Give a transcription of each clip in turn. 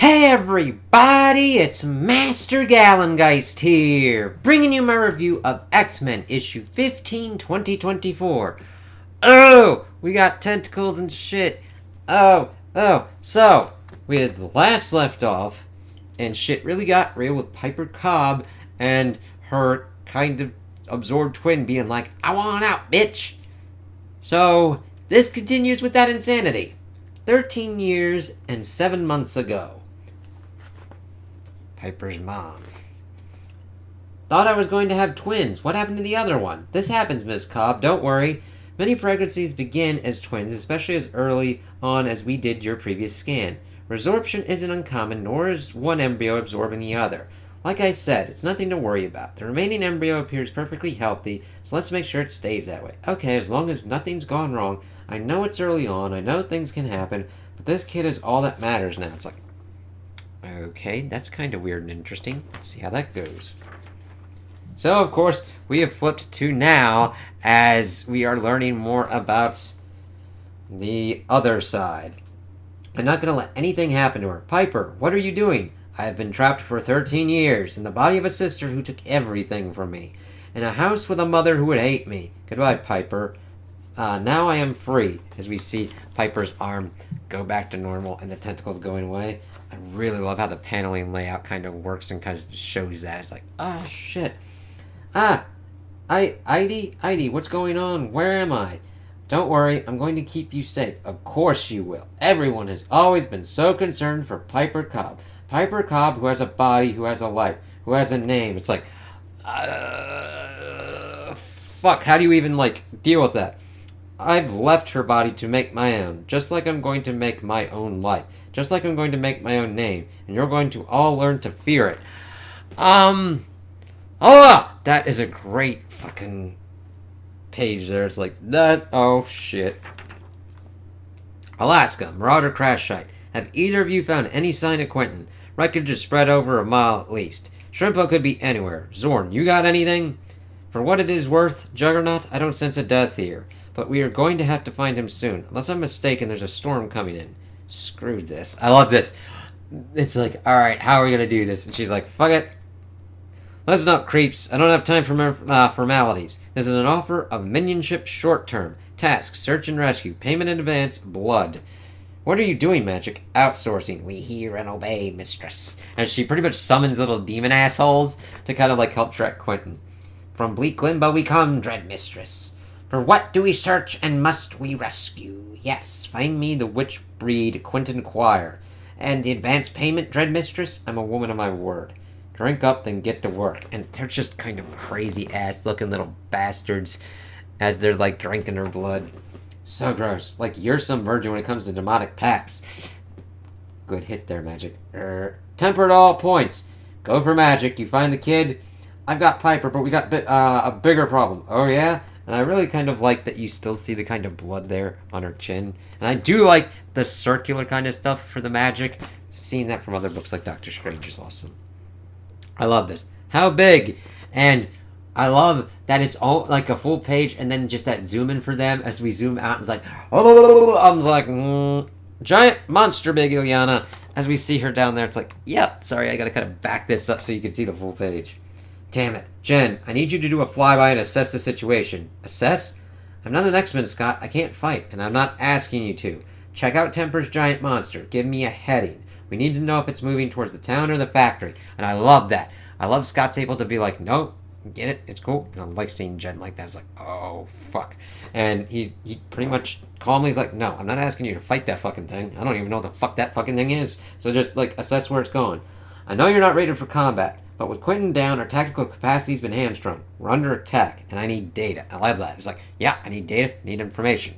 Hey everybody, it's Master Gallengeist here, bringing you my review of X-Men issue 15, 2024. Oh, we got tentacles and shit. So, we had last left off, and shit really got real with Piper Cobb and her kind of absorbed twin being like, I want out, bitch! So, this continues with that insanity. 13 years and 7 months ago. Piper's mom. Thought I was going to have twins. What happened to the other one? This happens, Miss Cobb. Don't worry. Many pregnancies begin as twins, especially as early on as we did your previous scan. Resorption isn't uncommon, nor is one embryo absorbing the other. Like I said, it's nothing to worry about. The remaining embryo appears perfectly healthy, so let's make sure it stays that way. Okay, as long as nothing's gone wrong. I know it's early on, I know things can happen, but this kid is all that matters now. It's like, okay, that's kind of weird and interesting. Let's see how that goes. So, of course, we have flipped to now as we are learning more about the other side. I'm not going to let anything happen to her. Piper, what are you doing? I have been trapped for 13 years in the body of a sister who took everything from me. In a house with a mother who would hate me. Goodbye, Piper. Now I am free. As we see Piper's arm go back to normal and the tentacles going away. I really love how the paneling layout kind of works and kind of shows that. It's like, oh, shit. Heidi, what's going on? Where am I? Don't worry, I'm going to keep you safe. Of course you will. Everyone has always been so concerned for Piper Cobb. Piper Cobb, who has a body, who has a life, who has a name. It's like, fuck, how do you even, deal with that? I've left her body to make my own, just like I'm going to make my own life. Just like I'm going to make my own name, and you're going to all learn to fear it. That is a great fucking page there. It's like, that, oh shit. Alaska, Marauder crash site. Have either of you found any sign of Quentin? Wreckage is spread over a mile at least. Shrimpo could be anywhere. Zorn, you got anything? For what it is worth, Juggernaut, I don't sense a death here. But we are going to have to find him soon. Unless I'm mistaken, there's a storm coming in. Screw this. I love this. It's like, alright, how are we going to do this? And she's like, fuck it. Listen up, creeps. I don't have time for formalities. This is an offer of minionship short term. Task, search and rescue. Payment in advance, blood. What are you doing, Magic? Outsourcing. We hear and obey, mistress. And she pretty much summons little demon assholes to kind of help track Quentin. From bleak limbo we come, dread mistress. For what do we search and must we rescue? Yes, find me the witch breed Quentin Quire. And the advance payment, dread mistress? I'm a woman of my word. Drink up, then get to work. And they're just kind of crazy-ass looking little bastards as they're, drinking her blood. So gross. You're some virgin when it comes to demonic pacts. Good hit there, Magic. Temper at all points. Go for Magic. You find the kid. I've got Piper, but we got a bigger problem. Oh, yeah? And I really kind of like that you still see the kind of blood there on her chin. And I do like the circular kind of stuff for the magic. Seeing that from other books like Doctor Strange is awesome. I love this. How big? And I love that it's all a full page and then just that zoom in for them as we zoom out. It's like, giant monster big Ilyana. As we see her down there, it's like, yep, sorry, I gotta kind of back this up so you can see the full page. Damn it. Jen, I need you to do a flyby and assess the situation. Assess? I'm not an X-Men, Scott. I can't fight, and I'm not asking you to. Check out Temper's giant monster. Give me a heading. We need to know if it's moving towards the town or the factory. And I love that. I love Scott's able to be like, no, get it, it's cool. And I like seeing Jen like that. It's like, oh, fuck. And he pretty much calmly is like, no, I'm not asking you to fight that fucking thing. I don't even know what the fuck that fucking thing is. So just, assess where it's going. I know you're not rated for combat. But with Quentin down, our tactical capacity's been hamstrung. We're under attack, and I need data. I love that. It's like, yeah, I need data, I need information.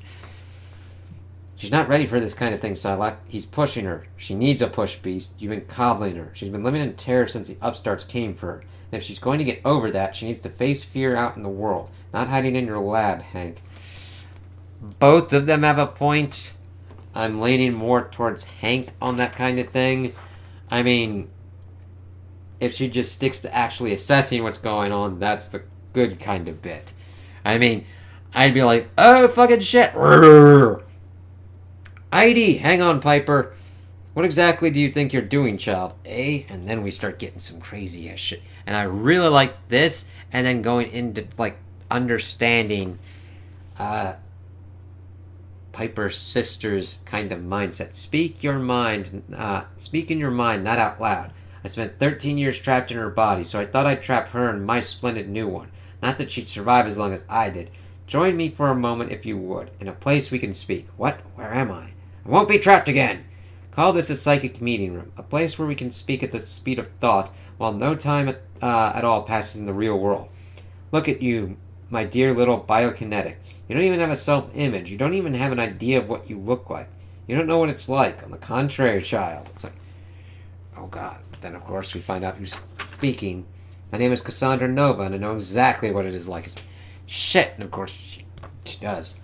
She's not ready for this kind of thing, Psylocke. He's pushing her. She needs a push beast. You've been coddling her. She's been living in terror since the upstarts came for her. And if she's going to get over that, she needs to face fear out in the world. Not hiding in your lab, Hank. Both of them have a point. I'm leaning more towards Hank on that kind of thing. I mean, if she just sticks to actually assessing what's going on, that's the good kind of bit. I mean, I'd be like, oh, fucking shit. Heidi, hang on, Piper. What exactly do you think you're doing, child? And then we start getting some crazy ass shit. And I really like this, and then going into, like, understanding Piper's sister's kind of mindset. Speak in your mind, not out loud. I spent 13 years trapped in her body, so I thought I'd trap her in my splendid new one. Not that she'd survive as long as I did. Join me for a moment if you would, in a place we can speak. What? Where am I? I won't be trapped again! Call this a psychic meeting room, a place where we can speak at the speed of thought, while no time at all passes in the real world. Look at you, my dear little biokinetic. You don't even have a self-image. You don't even have an idea of what you look like. You don't know what it's like. On the contrary, child. It's like, oh God. Then, of course, we find out who's speaking. My name is Cassandra Nova, and I know exactly what it is like. It's shit. And, of course, she does.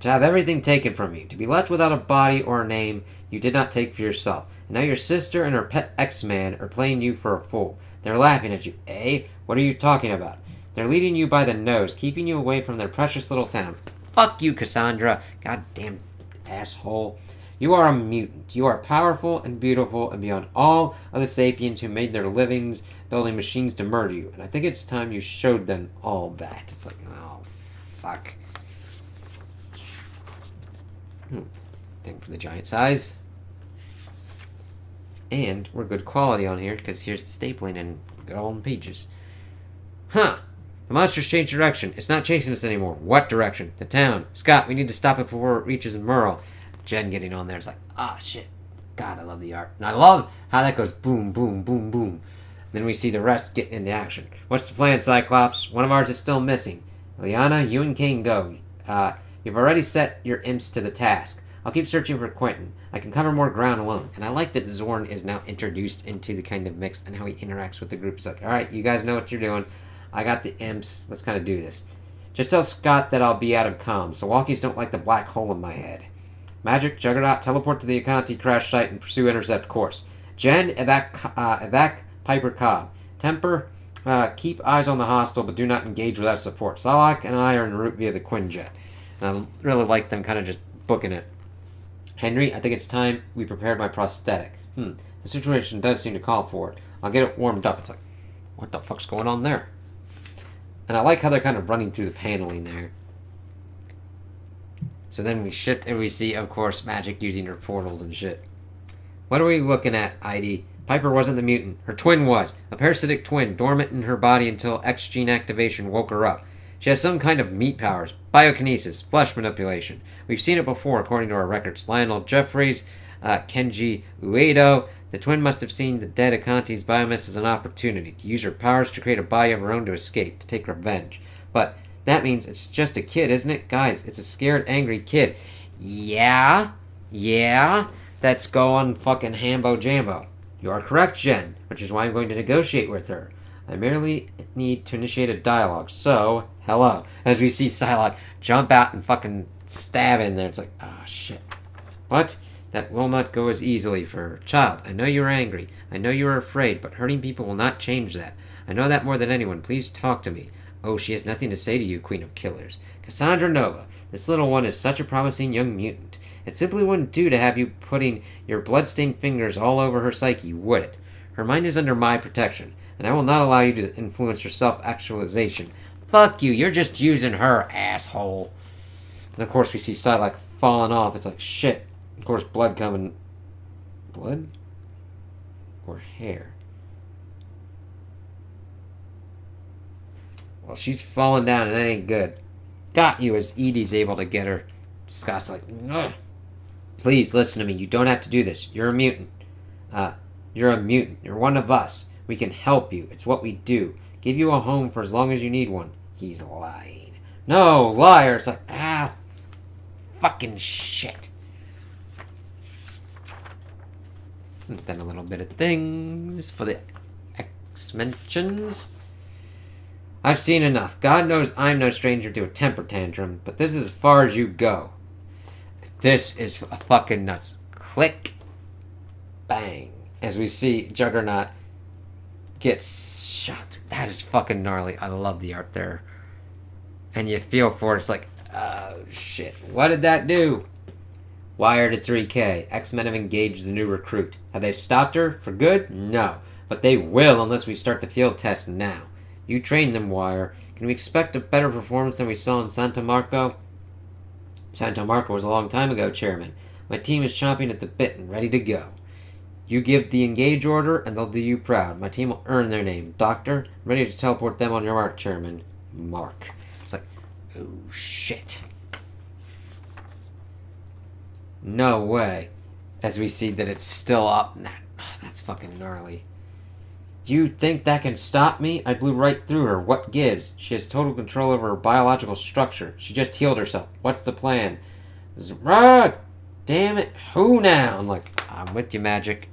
To have everything taken from you. To be left without a body or a name you did not take for yourself. And now your sister and her pet X-Man are playing you for a fool. They're laughing at you. What are you talking about? They're leading you by the nose, keeping you away from their precious little town. Fuck you, Cassandra. Goddamn asshole. You are a mutant. You are powerful and beautiful and beyond all of the sapiens who made their livings building machines to murder you. And I think it's time you showed them all that. It's like, oh, fuck. Thing for the giant size. And we're good quality on here, because here's the stapling and good old pages. Huh. The monster's changed direction. It's not chasing us anymore. What direction? The town. Scott, we need to stop it before it reaches Merle. Jen getting on there is like, shit. God, I love the art. And I love how that goes boom, boom, boom, boom. Then we see the rest getting into action. What's the plan, Cyclops? One of ours is still missing. Liana, you and King go. You've already set your imps to the task. I'll keep searching for Quentin. I can cover more ground alone. And I like that Zorn is now introduced into the kind of mix and how he interacts with the group. It's like, alright, you guys know what you're doing. I got the imps. Let's kind of do this. Just tell Scott that I'll be out of comms. The walkies don't like the black hole in my head. Magic, Juggernaut, teleport to the Akanti crash site and pursue intercept course. Jen, evac Piper Cobb. Temper, keep eyes on the hostile, but do not engage without support. Salak and I are en route via the Quinjet. And I really like them kind of just booking it. Henry, I think it's time we prepared my prosthetic. The situation does seem to call for it. I'll get it warmed up. It's like, what the fuck's going on there? And I like how they're kind of running through the paneling there. So then we shift and we see, of course, Magic using her portals and shit. What are we looking at, ID? Piper wasn't the mutant. Her twin was. A parasitic twin, dormant in her body until X gene activation woke her up. She has some kind of meat powers, biokinesis, flesh manipulation. We've seen it before, according to our records. Lionel Jeffries, Kenji Uedo. The twin must have seen the dead Akanti's biomass as an opportunity to use her powers to create a body of her own to escape, to take revenge. But that means it's just a kid, isn't it? Guys, it's a scared, angry kid. Yeah, that's going fucking hambo-jambo. You are correct, Jen, which is why I'm going to negotiate with her. I merely need to initiate a dialogue, so, hello. As we see Psylocke jump out and fucking stab in there, it's like, shit. What? That will not go as easily for her. Child, I know you are angry. I know you are afraid, but hurting people will not change that. I know that more than anyone. Please talk to me. Oh, she has nothing to say to you, Queen of Killers. Cassandra Nova, this little one is such a promising young mutant. It simply wouldn't do to have you putting your blood-stained fingers all over her psyche, would it? Her mind is under my protection, and I will not allow you to influence her self-actualization. Fuck you, you're just using her, asshole. And of course we see Psylocke falling off. It's like, shit. Of course, blood coming. Blood? Or hair? Well, she's falling down and that ain't good. Got you as Edie's able to get her. Scott's like, ugh. Please listen to me. You don't have to do this. You're a mutant. You're a mutant. You're one of us. We can help you. It's what we do. Give you a home for as long as you need one. He's lying. No, liar. It's like, fucking shit. And then a little bit of things for the X-mentions. I've seen enough. God knows I'm no stranger to a temper tantrum, but this is as far as you go. This is a fucking nuts. Click. Bang. As we see Juggernaut get shot. That is fucking gnarly. I love the art there. And you feel for it. It's like, oh shit. What did that do? Wire to 3K. X-Men have engaged the new recruit. Have they stopped her for good? No. But they will unless we start the field test now. You trained them, Wire. Can we expect a better performance than we saw in Santa Marco? Santa Marco was a long time ago, Chairman. My team is chomping at the bit and ready to go. You give the engage order and they'll do you proud. My team will earn their name. Doctor, I'm ready to teleport them on your mark, Chairman. Mark. It's like, oh shit. No way. As we see that it's still up. Nah, that's fucking gnarly. You think that can stop me? I blew right through her. What gives? She has total control over her biological structure. She just healed herself. What's the plan? Zrag! Damn it. Who now? I'm like, I'm with you, Magic.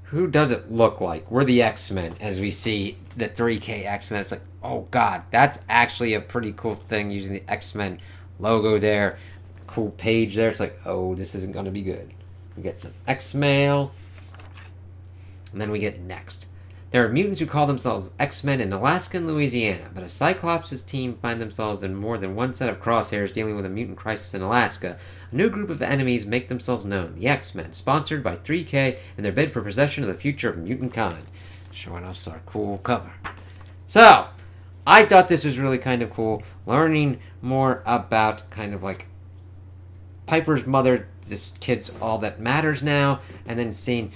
Who does it look like? We're the X-Men, as we see the 3K X-Men. It's like, oh god, that's actually a pretty cool thing using the X-Men logo there. Cool page there. It's like, oh, this isn't going to be good. We get some X-Mail. And then we get next. There are mutants who call themselves X-Men in Alaska and Louisiana, but a Cyclops' team find themselves in more than one set of crosshairs dealing with a mutant crisis in Alaska. A new group of enemies make themselves known, the X-Men, sponsored by 3K in their bid for possession of the future of mutant kind. Showing us our cool cover. So, I thought this was really kind of cool, learning more about kind of like Piper's mother, this kid's all that matters now, and then seeing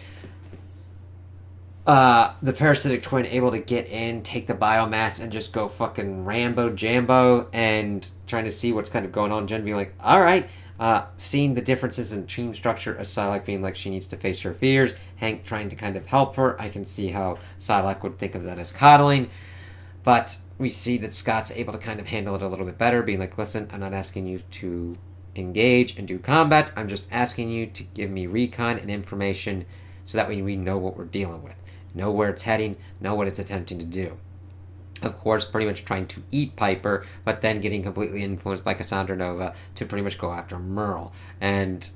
the parasitic twin able to get in, take the biomass, and just go fucking Rambo Jambo, and trying to see what's kind of going on. Jen being like, alright, seeing the differences in team structure, as Psylocke being like she needs to face her fears, Hank trying to kind of help her. I can see how Psylocke would think of that as coddling, but we see that Scott's able to kind of handle it a little bit better, being like, listen, I'm not asking you to engage and do combat, I'm just asking you to give me recon and information so that way we know what we're dealing with, know where it's heading, know what it's attempting to do. Of course, pretty much trying to eat Piper, but then getting completely influenced by Cassandra Nova to pretty much go after Merle. And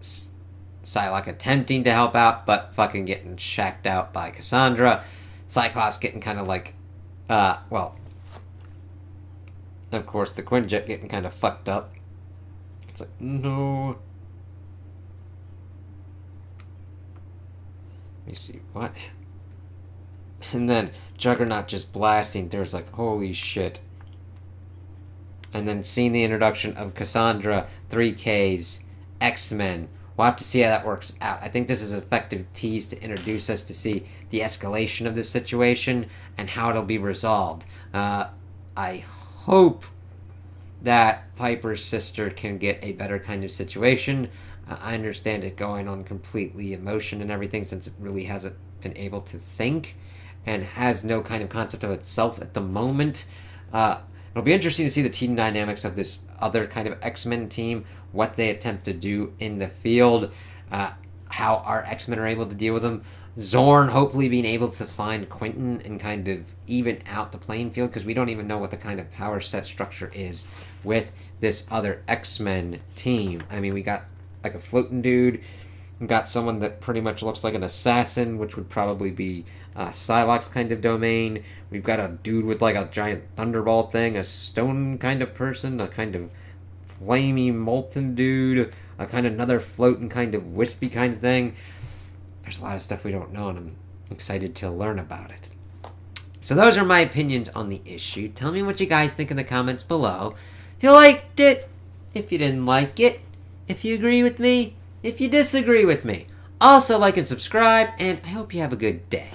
Psylocke attempting to help out, but fucking getting shacked out by Cassandra. Cyclops getting kind of like, well, of course, the Quinjet getting kind of fucked up. It's like, no. Let me see, what? And then Juggernaut just blasting through. It's like, holy shit. And then seeing the introduction of Cassandra, 3K's, X-Men. We'll have to see how that works out. I think this is an effective tease to introduce us to see the escalation of this situation and how it'll be resolved. I hope that Piper's sister can get a better kind of situation. I understand it going on completely emotion and everything, since it really hasn't been able to think and has no kind of concept of itself at the moment. It'll be interesting to see the team dynamics of this other kind of X-Men team, what they attempt to do in the field, how our X-Men are able to deal with them. Zorn hopefully being able to find Quentin and kind of even out the playing field, because we don't even know what the kind of power set structure is with this other X-Men team. I mean, we got like a floating dude, we got someone that pretty much looks like an assassin, which would probably be Psylocke's kind of domain. We've got a dude with like a giant thunderball thing, a stone kind of person, a kind of flamey molten dude, a kind of another floating kind of wispy kind of thing. There's a lot of stuff we don't know, and I'm excited to learn about it. So those are my opinions on the issue. Tell me what you guys think in the comments below. If you liked it, if you didn't like it, if you agree with me, if you disagree with me. Also like and subscribe, and I hope you have a good day.